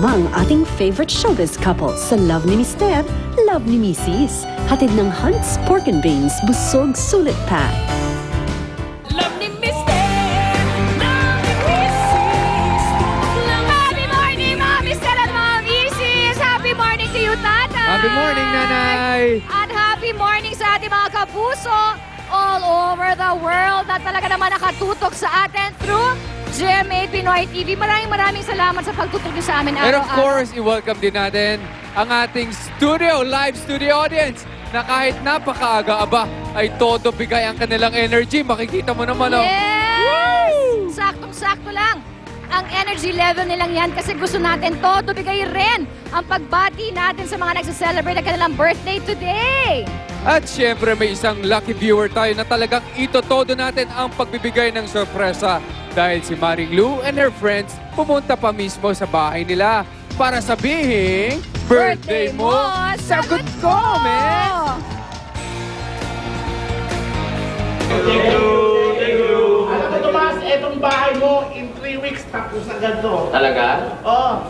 Kasama ang ating favorite showbiz couple sa Love ni Mister, Love ni Mrs. Hatid ng Hunt's Pork and Beans, busog sulit pa. Love ni Mister, Love ni Mrs. Happy morning mga Mister at mga Mrs. Happy morning to you, Tatay. Happy morning, Nanay. At happy morning sa ating mga kapuso all over the world na talaga naman nakatutok sa atin through GMA Pinoy TV. Maraming salamat sa pagtutok niyo sa amin And araw-araw. of course, i-welcome din natin ang ating live studio audience na kahit napakaaga ay todo bigay ang kanilang energy. Makikita mo naman, Yes! Saktong-sakto lang ang energy level nilang yan kasi gusto natin todo bigay rin ang pagbati natin sa mga nagsa-celebrate ng kanilang birthday today. At syempre may isang lucky viewer tayo na talagang itotodo natin ang pagbibigay ng sorpresa dahil si Maring Lou and her friends pumunta pa mismo sa bahay nila para sabihin, birthday mo, sagot ko, man! Thank you. Alam mo, Tomas, etong bahay mo, in 3 weeks, tapos agad to. Talaga? Oo.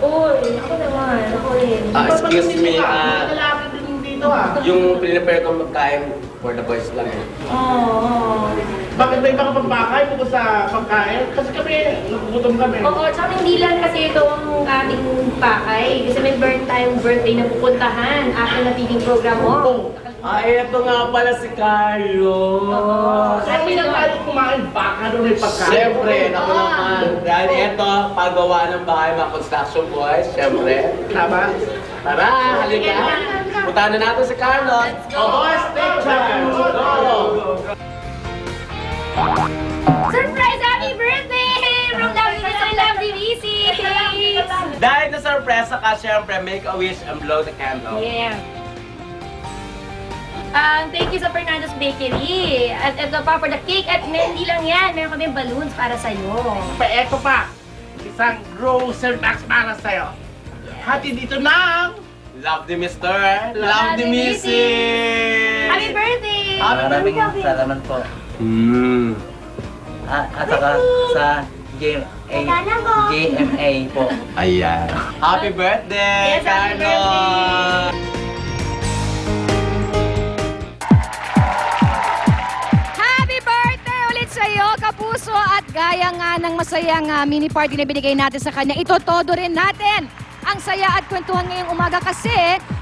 Uy, ako naman. Ako rin. Excuse me, Lalaki din dito yung prepare ko magkain for the boys lang eh. Oo. Bakit may mga pampakain bukod sa pagkain? Kasi kami, nagugutom kami. Oo, tsaka hindi lang kasi ito ang ating pakay. Kasi may tayong birthday na pupuntahan. Aking napiling program mo. Ay, ito nga pala si Carlo. Sabi lang tayo kumain, baka doon may pagkain. Siyempre, ako naman. Dahil ito, paggawa ng bahay mga construction boys, siyempre. Tama? Tara, halika. Puntahan na natin si Carlo. Oo, stay charge. Go! Surprise! Happy birthday! From Lovely Mister Lovely Mrs. Dahil na sorpresa ka, siyempre, make a wish and blow the candle. Yeah. Thank you sa Fernando's Bakery. At ito pa for the cake at hindi lang yan. Meron kami balloons para sa'yo. Eto pa, isang grocer box para sa'yo. Hati dito ng... Love the Mister, love the Mrs. Happy birthday! Maraming salamat po. At saka sa GMA po. Ayan. Happy birthday, Yes, happy Carlo! Happy birthday ulit sa iyo, kapuso! At gaya nga ng masayang mini party na binigay natin sa kanya, itotodo rin natin ang saya at kwentuhan ngayong umaga kasi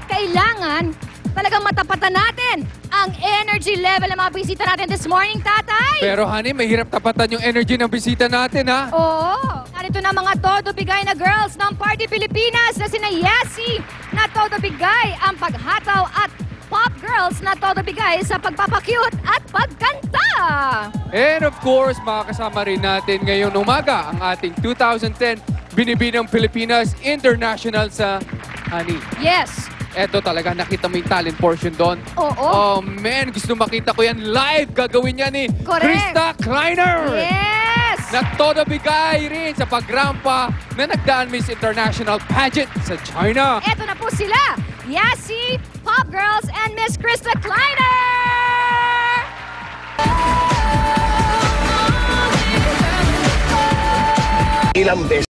kailangan talagang matapatan natin ang energy level ng mga bisita natin this morning, Tatay! Pero honey, mahirap tapatan yung energy ng bisita natin, ha? Oo! Narito na mga todo bigay na girls ng Party Pilipinas na sina Yessie na todo bigay ang paghataw at pop girls na todo bigay sa pagpapakyut at pagkanta! And of course, makakasama rin natin ngayong umaga ang ating 2010 Binibinang Pilipinas International sa honey. Yes! Eto talaga, nakita mo yung talent portion doon. Oo. Oh man, gusto makita ko yan live. Gagawin niya ni Correct. Krista Kleiner. Yes! Na todo bigay rin sa pagrampa na nagdaan Miss International Pageant sa China. Eto na po sila, Yassi, Pop Girls, and Miss Krista Kleiner! Ilang beses